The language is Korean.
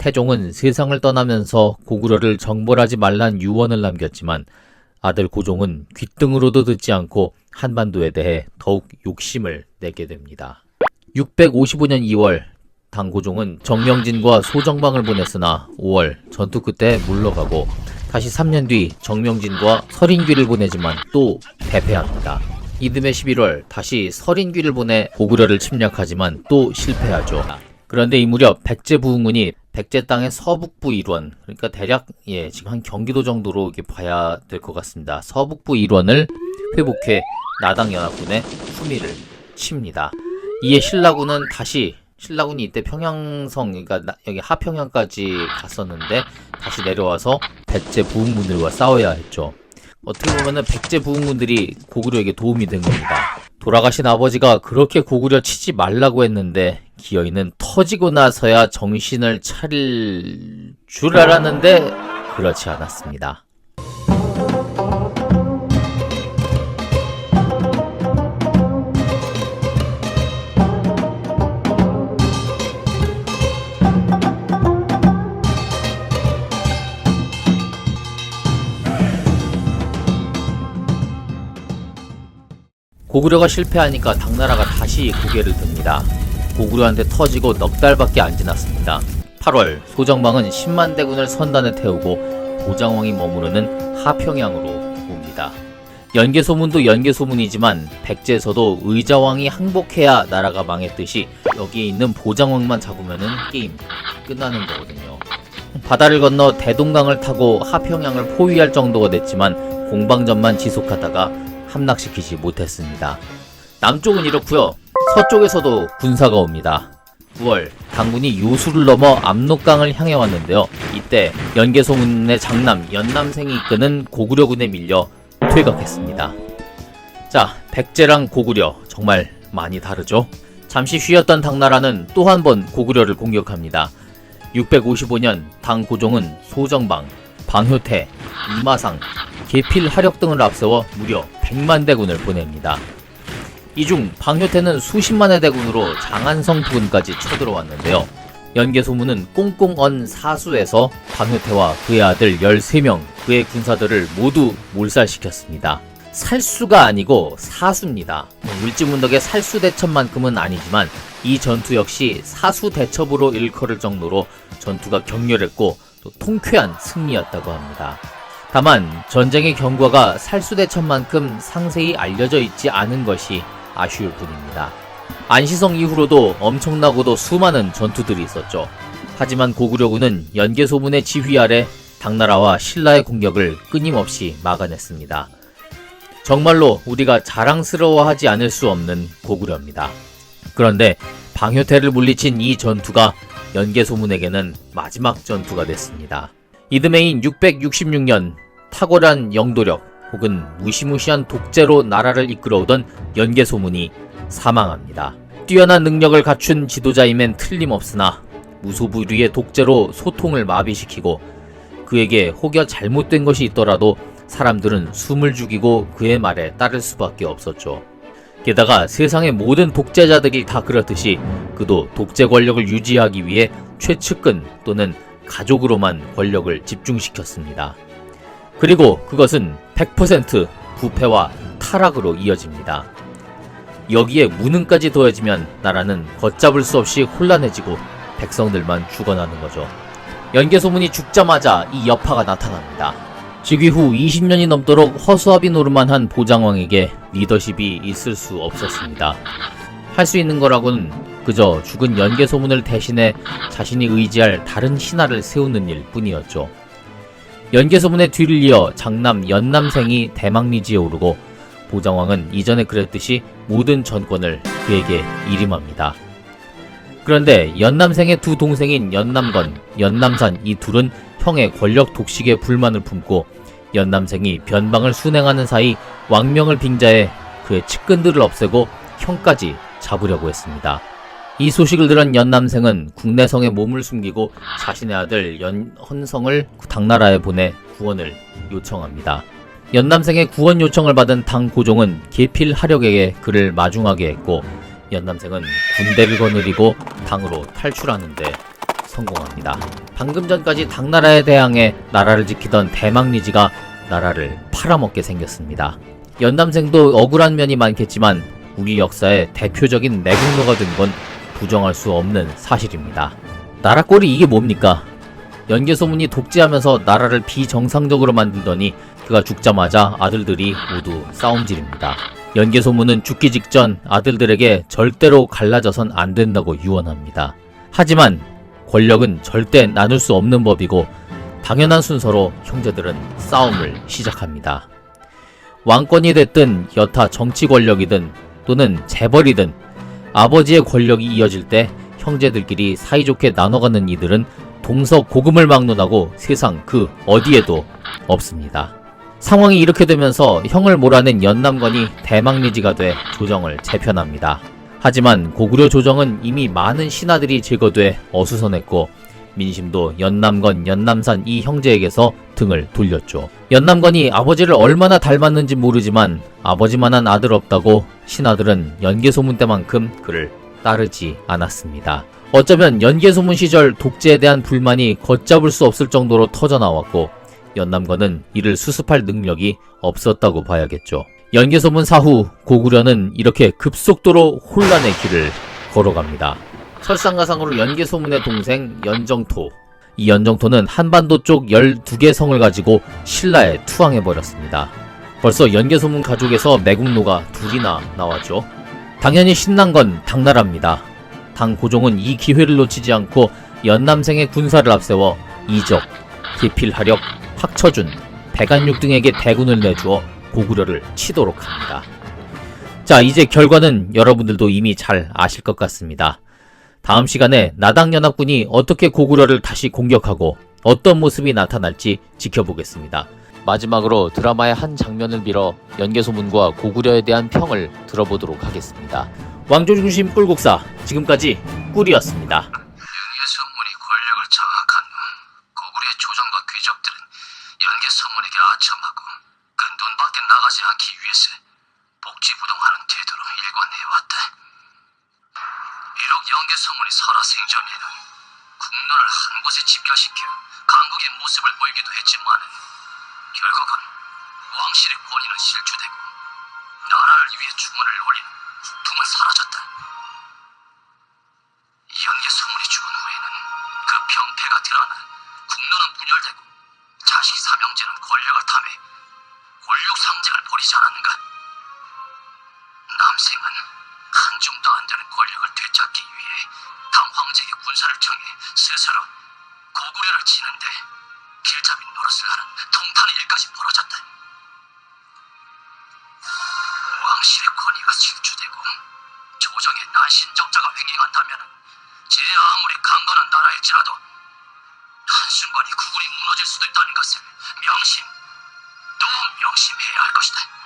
태종은 세상을 떠나면서 고구려를 정벌하지 말란 유언을 남겼지만 아들 고종은 귓등으로도 듣지 않고 한반도에 대해 더욱 욕심을 내게 됩니다. 655년 2월 당고종은 정명진과 소정방을 보냈으나 5월 전투 끝에 물러가고 다시 3년 뒤 정명진과 서린귀를 보내지만 또 패배합니다. 이듬해 11월 다시 서린귀를 보내 고구려를 침략하지만 또 실패하죠. 그런데 이 무렵 백제부흥군이 백제 땅의 서북부 일원, 그러니까 대략 지금 한 경기도 정도로 이렇게 봐야 될 것 같습니다. 서북부 일원을 회복해 나당연합군의 후미를 칩니다. 이에 신라군이 이때 평양성, 그러니까 여기 하평양까지 갔었는데 다시 내려와서 백제 부흥군들과 싸워야 했죠. 어떻게 보면은 백제 부흥군들이 고구려에게 도움이 된 겁니다. 돌아가신 아버지가 그렇게 고구려 치지 말라고 했는데 기어이는 터지고 나서야 정신을 차릴 줄 알았는데 그렇지 않았습니다. 고구려가 실패하니까 당나라가 다시 고개를 듭니다. 고구려한테 터지고 넉 달밖에 안 지났습니다. 8월 소정방은 10만 대군을 선단에 태우고 보장왕이 머무르는 하평양으로 옵니다. 연개소문도 연개소문이지만 백제에서도 의자왕이 항복해야 나라가 망했듯이 여기에 있는 보장왕만 잡으면은 게임 끝나는 거거든요. 바다를 건너 대동강을 타고 하평양을 포위할 정도가 됐지만 공방전만 지속하다가 함락시키지 못했습니다. 남쪽은 이렇고요. 서쪽에서도 군사가 옵니다. 9월 당군이 요수를 넘어 압록강을 향해 왔는데요. 이때 연개소문의 장남 연남생이 이끄는 고구려군에 밀려 퇴각했습니다. 자, 백제랑 고구려 정말 많이 다르죠? 잠시 쉬었던 당나라는 또 한 번 고구려를 공격합니다. 655년 당고종은 소정방, 방효태, 이마상, 계필, 하력 등을 앞세워 무려 100만 대군을 보냅니다. 이 중 방효태는 수십만의 대군으로 장안성 부근까지 쳐들어왔는데요. 연개소문은 꽁꽁 언 사수에서 방효태와 그의 아들 13명, 그의 군사들을 모두 몰살시켰습니다. 살수가 아니고 사수입니다. 울지문덕의 살수대첩만큼은 아니지만 이 전투 역시 사수대첩으로 일컬을 정도로 전투가 격렬했고 또 통쾌한 승리였다고 합니다. 다만 전쟁의 경과가 살수대첩만큼 상세히 알려져 있지 않은 것이 아쉬울 뿐입니다. 안시성 이후로도 엄청나고도 수많은 전투들이 있었죠. 하지만 고구려군은 연개소문의 지휘 아래 당나라와 신라의 공격을 끊임없이 막아냈습니다. 정말로 우리가 자랑스러워하지 않을 수 없는 고구려입니다. 그런데 방효태를 물리친 이 전투가 연개소문에게는 마지막 전투가 됐습니다. 이듬해인 666년 탁월한 영도력 혹은 무시무시한 독재로 나라를 이끌어오던 연개소문이 사망합니다. 뛰어난 능력을 갖춘 지도자임엔 틀림없으나 무소불위의 독재로 소통을 마비시키고 그에게 혹여 잘못된 것이 있더라도 사람들은 숨을 죽이고 그의 말에 따를 수밖에 없었죠. 게다가 세상의 모든 독재자들이 다 그렇듯이 그도 독재 권력을 유지하기 위해 최측근 또는 가족으로만 권력을 집중시켰습니다. 그리고 그것은 100% 부패와 타락으로 이어집니다. 여기에 무능까지 더해지면 나라는 걷잡을 수 없이 혼란해지고 백성들만 죽어나는 거죠. 연개소문이 죽자마자 이 여파가 나타납니다. 즉위 후 20년이 넘도록 허수아비 노릇만 한 보장왕에게 리더십이 있을 수 없었습니다. 할 수 있는 거라고는 그저 죽은 연개소문을 대신해 자신이 의지할 다른 신하를 세우는 일 뿐이었죠. 연개소문의 뒤를 이어 장남 연남생이 대망리지에 오르고 보장왕은 이전에 그랬듯이 모든 전권을 그에게 일임합니다. 그런데 연남생의 두 동생인 연남건, 연남산 이 둘은 형의 권력 독식에 불만을 품고 연남생이 변방을 순행하는 사이 왕명을 빙자해 그의 측근들을 없애고 형까지 잡으려고 했습니다. 이 소식을 들은 연남생은 국내성에 몸을 숨기고 자신의 아들 연헌성을 당나라에 보내 구원을 요청합니다. 연남생의 구원 요청을 받은 당고종은 계필 하력에게 그를 마중하게 했고 연남생은 군대를 거느리고 당으로 탈출하는데 성공합니다. 방금 전까지 당나라에 대항해 나라를 지키던 대망리지가 나라를 팔아먹게 생겼습니다. 연남생도 억울한 면이 많겠지만 우리 역사의 대표적인 매국노가 된 건 부정할 수 없는 사실입니다. 나라 꼴이 이게 뭡니까? 연개소문이 독재하면서 나라를 비정상적으로 만들더니 그가 죽자마자 아들들이 모두 싸움질입니다. 연개소문은 죽기 직전 아들들에게 절대로 갈라져선 안 된다고 유언합니다. 하지만 권력은 절대 나눌 수 없는 법이고 당연한 순서로 형제들은 싸움을 시작합니다. 왕권이 됐든 여타 정치 권력이든 또는 재벌이든 아버지의 권력이 이어질 때 형제들끼리 사이좋게 나눠가는 이들은 동서고금을 막론하고 세상 그 어디에도 없습니다. 상황이 이렇게 되면서 형을 몰아낸 연남관이 대망리지가 돼 조정을 재편합니다. 하지만 고구려 조정은 이미 많은 신하들이 제거돼 어수선했고 민심도 연남건, 연남산 이 형제에게서 등을 돌렸죠. 연남건이 아버지를 얼마나 닮았는지 모르지만 아버지만한 아들 없다고 신하들은 연개소문 때만큼 그를 따르지 않았습니다. 어쩌면 연개소문 시절 독재에 대한 불만이 걷잡을 수 없을 정도로 터져나왔고 연남건은 이를 수습할 능력이 없었다고 봐야겠죠. 연개소문 사후 고구려는 이렇게 급속도로 혼란의 길을 걸어갑니다. 설상가상으로 연개소문의 동생 연정토, 이 연정토는 한반도 쪽 12개 성을 가지고 신라에 투항해버렸습니다. 벌써 연개소문 가족에서 매국노가 둘이나 나왔죠. 당연히 신난 건 당나라입니다. 당 고종은 이 기회를 놓치지 않고 연남생의 군사를 앞세워 이적, 기필하력, 확처준, 백안육 등에게 대군을 내주어 고구려를 치도록 합니다. 자, 이제 결과는 여러분들도 이미 잘 아실 것 같습니다. 다음 시간에 나당연합군이 어떻게 고구려를 다시 공격하고 어떤 모습이 나타날지 지켜보겠습니다. 마지막으로 드라마의 한 장면을 빌어 연개소문과 고구려에 대한 평을 들어보도록 하겠습니다. 왕조중심 꿀국사, 지금까지 꿀이었습니다. 연개소문이 권력을 장악한 후 고구려의 조정과 귀족들은 연개소문에게 아첨하고 그 눈밖에 나가지 않기 위해서 복지부동하는 태도로 일관해왔다. 비록 연개소문이 살아생전에는 국론을 한 곳에 집결시켜 강국의 모습을 보이기도 했지만 결국은 왕실의 권위는 실추되고 나라를 위해 중원을 올리는 국품은 사라졌다. 연개소문이 죽은 후에는 그 병폐가 드러나 국론은 분열되고 자식 삼형제는 권력을 탐해 권력 상쟁을 벌이지 않았는가? 남생은 한줌도 안 되는 권력을 되찾기 위해 당 황제에게 군사를 청해 스스로 고구려를 치는데 길잡이 노릇을 하는 통탄의 일까지 벌어졌다. 왕실의 권위가 실추되고 조정의 난신적자가 횡행한다면 제 아무리 강건한 나라일지라도 한순간에 국군이 무너질 수도 있다는 것을 명심해야 할 것이다.